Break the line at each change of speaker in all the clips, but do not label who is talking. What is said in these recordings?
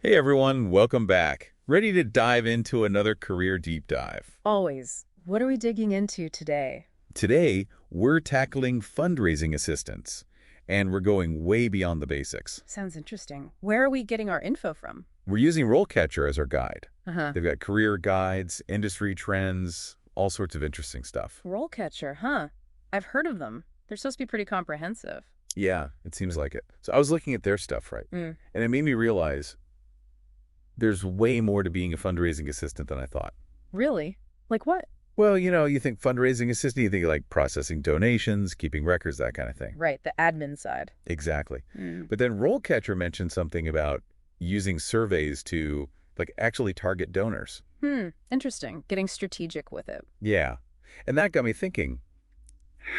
Hey everyone, welcome back. Ready to dive into another career deep dive.
Always. What are we digging into today?
Today, we're tackling fundraising assistants, and we're going way beyond the basics.
Sounds interesting. Where are we getting our info from?
We're using RoleCatcher as our guide.
Uh-huh.
They've got career guides, industry trends, all sorts of interesting stuff.
RoleCatcher, huh? I've heard of them. They're supposed to be pretty comprehensive.
Yeah, it seems like it. So I was looking at their stuff, right?
Mm.
And it made me realize there's way more to being a fundraising assistant than I thought.
Really? Like what?
Well, you think fundraising assistant, you think like processing donations, keeping records, that kind of thing.
Right, the admin side.
Exactly.
Mm.
But then RoleCatcher mentioned something about using surveys to like actually target donors.
Interesting. Getting strategic with it.
Yeah. And that got me thinking,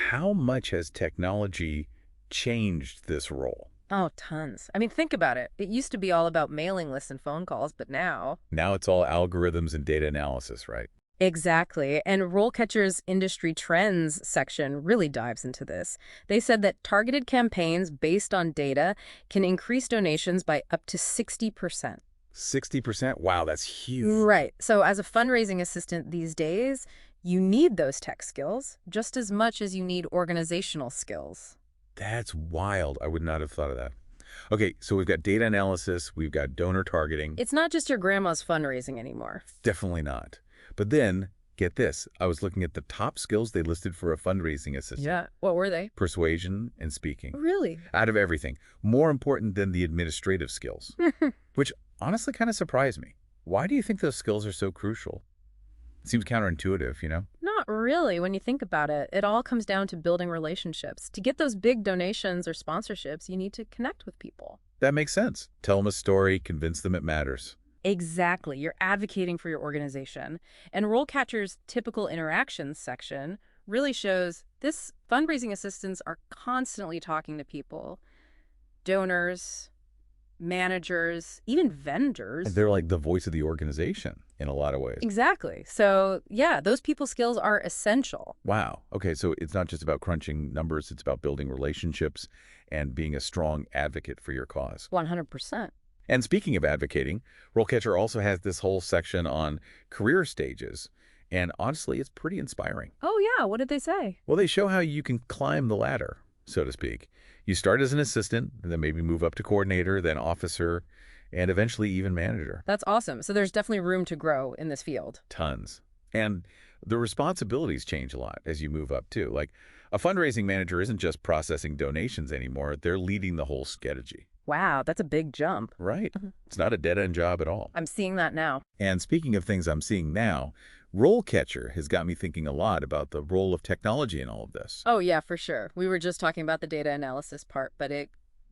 how much has technology changed this role?
Oh, tons. I mean, think about it. It used to be all about mailing lists and phone calls, but now...
Now it's all algorithms and data analysis, right?
Exactly. And RoleCatcher's industry trends section really dives into this. They said that targeted campaigns based on data can increase donations by up to 60%.
60%? Wow, that's huge.
Right. So as a fundraising assistant these days, you need those tech skills just as much as you need organizational skills.
That's wild. I would not have thought of that. Okay, so we've got data analysis, we've got donor targeting.
It's not just your grandma's fundraising anymore.
Definitely not. But then, get this, I was looking at the top skills they listed for a fundraising assistant.
Yeah. What were they?
Persuasion and speaking.
Really?
Out of everything. More important than the administrative skills. Which honestly kind of surprised me. Why do you think those skills are so crucial? It seems counterintuitive, you know?
Not really when you think about it. It all comes down to building relationships. To get those big donations or sponsorships, you need to connect with people.
That makes sense. Tell them a story, convince them it matters.
Exactly. You're advocating for your organization. And RoleCatcher's typical interactions section really shows this fundraising assistants are constantly talking to people, donors, managers, even vendors.
And they're like the voice of the organization in a lot of ways.
Exactly. So, yeah, those people skills are essential.
Wow. Okay, so it's not just about crunching numbers, it's about building relationships and being a strong advocate for your cause.
100%.
And speaking of advocating, RoleCatcher also has this whole section on career stages. And honestly, it's pretty inspiring.
Oh, yeah. What did they say?
Well, they show how you can climb the ladder, so to speak. You start as an assistant, then maybe move up to coordinator, then officer, and eventually even manager.
That's awesome. So there's definitely room to grow in this field.
Tons. And the responsibilities change a lot as you move up, too. Like, a fundraising manager isn't just processing donations anymore. They're leading the whole strategy.
Wow, that's a big jump.
Right. It's not a dead-end job at all.
I'm seeing that now.
And speaking of things I'm seeing now, RoleCatcher has got me thinking a lot about the role of technology in all of this.
Oh, yeah, for sure. We were just talking about the data analysis part, but it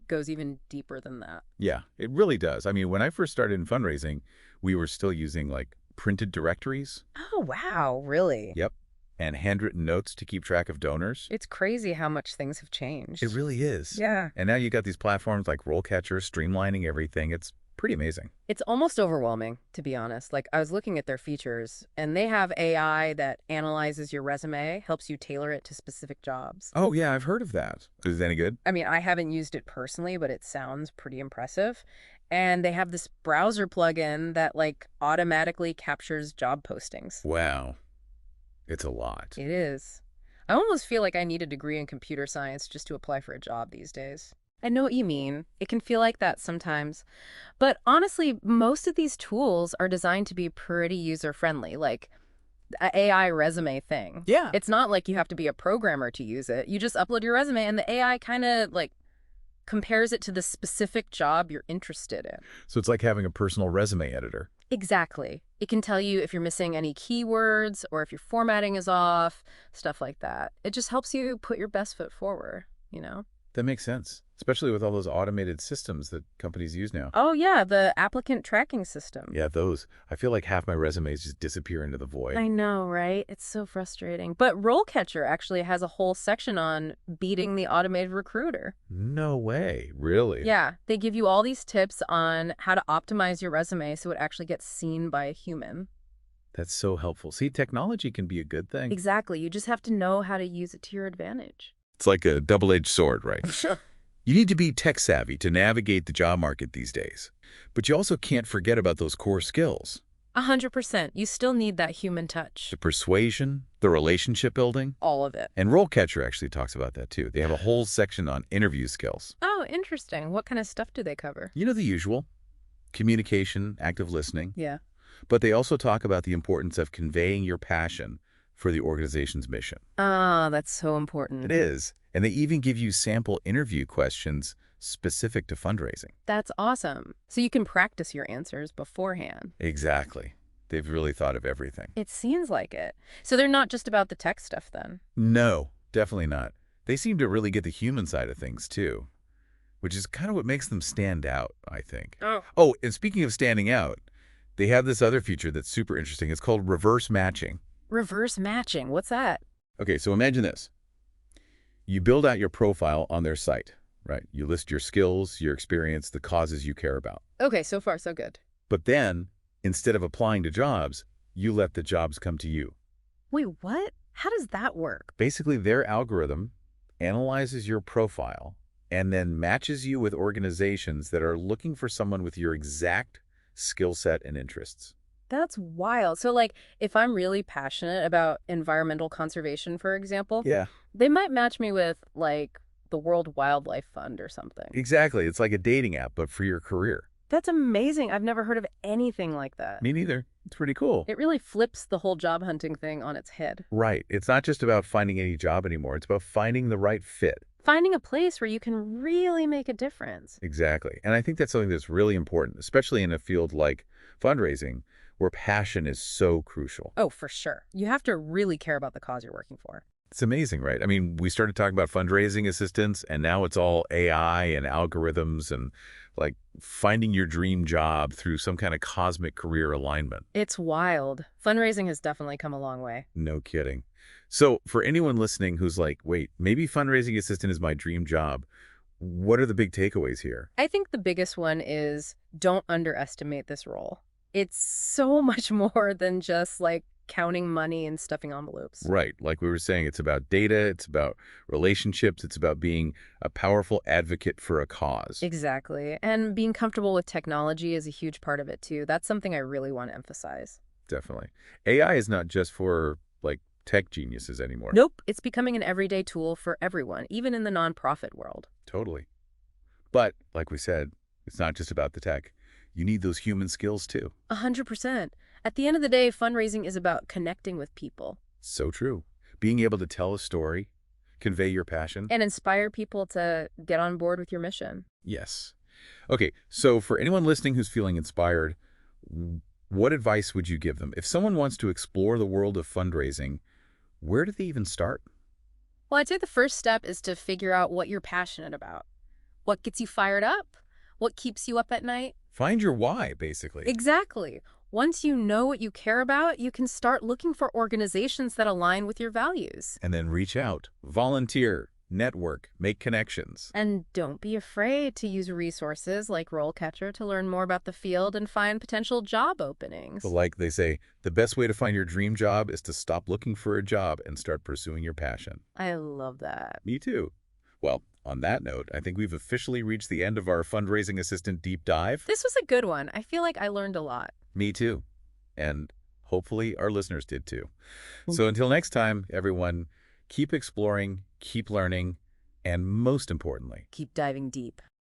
goes even deeper than that.
Yeah, it really does. I mean, when I first started in fundraising, we were still using like printed directories.
Oh, wow, really?
Yep. And handwritten notes to keep track of donors.
It's crazy how much things have changed.
It really is.
Yeah.
And now you got these platforms like RoleCatcher streamlining everything. It's pretty amazing.
It's almost overwhelming, to be honest. Like, I was looking at their features, and they have AI that analyzes your resume, helps you tailor it to specific jobs.
Oh, yeah, I've heard of that. Is it any good?
I mean, I haven't used it personally, but it sounds pretty impressive. And they have this browser plugin that, like, automatically captures job postings.
Wow. It's a lot.
It is. I almost feel like I need a degree in computer science just to apply for a job these days. I know what you mean. It can feel like that sometimes. But honestly, most of these tools are designed to be pretty user-friendly, like the AI resume thing.
Yeah.
It's not like you have to be a programmer to use it. You just upload your resume and the AI kind of like compares it to the specific job you're interested in.
So it's like having a personal resume editor.
Exactly. It can tell you if you're missing any keywords or if your formatting is off, stuff like that. It just helps you put your best foot forward, you know?
That makes sense, especially with all those automated systems that companies use now.
Oh, yeah, the applicant tracking system.
Yeah, those. I feel like half my resumes just disappear into the void.
I know, right? It's so frustrating. But RoleCatcher actually has a whole section on beating the automated recruiter.
No way. Really?
Yeah, they give you all these tips on how to optimize your resume so it actually gets seen by a human.
That's so helpful. See, technology can be a good thing.
Exactly. You just have to know how to use it to your advantage.
It's like a double-edged sword, right? You need to be tech-savvy to navigate the job market these days. But you also can't forget about those core skills.
100%. You still need that human touch.
The persuasion, the relationship building.
All of it.
And RoleCatcher actually talks about that too. They have a whole section on interview skills.
Oh, interesting. What kind of stuff do they cover?
You know the usual. Communication, active listening.
Yeah.
But they also talk about the importance of conveying your passion for the organization's mission.
Ah, that's so important.
It is. And they even give you sample interview questions specific to fundraising.
That's awesome. So you can practice your answers beforehand.
Exactly. They've really thought of everything.
It seems like it. So they're not just about the tech stuff then?
No, definitely not. They seem to really get the human side of things too, which is kind of what makes them stand out, I think. Oh, and speaking of standing out, they have this other feature that's super interesting. It's called reverse matching.
Reverse matching. What's that?
Okay, so imagine this. You build out your profile on their site, right? You list your skills, your experience, the causes you care about.
Okay, so far so good.
But then, instead of applying to jobs, you let the jobs come to you.
Wait, what? How does that work?
Basically, their algorithm analyzes your profile and then matches you with organizations that are looking for someone with your exact skill set and interests.
That's wild. So, like, if I'm really passionate about environmental conservation, for example,
Yeah,
they might match me with, like, the World Wildlife Fund or something.
exactly. It's like a dating app, but for your career.
That's amazing. I've never heard of anything like that.
Me neither. It's pretty cool.
It really flips the whole job hunting thing on its head.
Right. It's not just about finding any job anymore. It's about finding the right fit.
Finding a place where you can really make a difference.
Exactly. And I think that's something that's really important, especially in a field like fundraising, where passion is so crucial.
Oh, for sure. You have to really care about the cause you're working for.
It's amazing, right? I mean, we started talking about fundraising assistants, and now it's all AI and algorithms and like finding your dream job through some kind of cosmic career alignment.
It's wild. Fundraising has definitely come a long way.
No kidding. So for anyone listening who's like, wait, maybe fundraising assistant is my dream job, what are the big takeaways here?
I think the biggest one is don't underestimate this role. It's so much more than just like counting money and stuffing envelopes.
Right. Like we were saying, it's about data, it's about relationships, it's about being a powerful advocate for a cause.
Exactly. And being comfortable with technology is a huge part of it too. That's something I really want to emphasize.
Definitely. AI is not just for like tech geniuses anymore.
Nope. It's becoming an everyday tool for everyone, even in the nonprofit world.
Totally. But like we said, it's not just about the tech. You need those human skills too.
100%. At the end of the day, fundraising is about connecting with people.
So true. Being able to tell a story, convey your passion.
And inspire people to get on board with your mission.
Yes. Okay, so for anyone listening who's feeling inspired, what advice would you give them? If someone wants to explore the world of fundraising, where do they even start?
Well, I'd say the first step is to figure out what you're passionate about. What gets you fired up? What keeps you up at night?
Find your why, basically.
Exactly. Once you know what you care about, you can start looking for organizations that align with your values.
And then reach out, volunteer, network, make connections.
And don't be afraid to use resources like RoleCatcher to learn more about the field and find potential job openings.
But like they say, the best way to find your dream job is to stop looking for a job and start pursuing your passion.
I love that.
Me too. Well, on that note, I think we've officially reached the end of our fundraising assistant deep dive.
This was a good one. I feel like I learned a lot.
Me too. And hopefully our listeners did too. So until next time, everyone, keep exploring, keep learning, and most importantly,
Keep diving deep.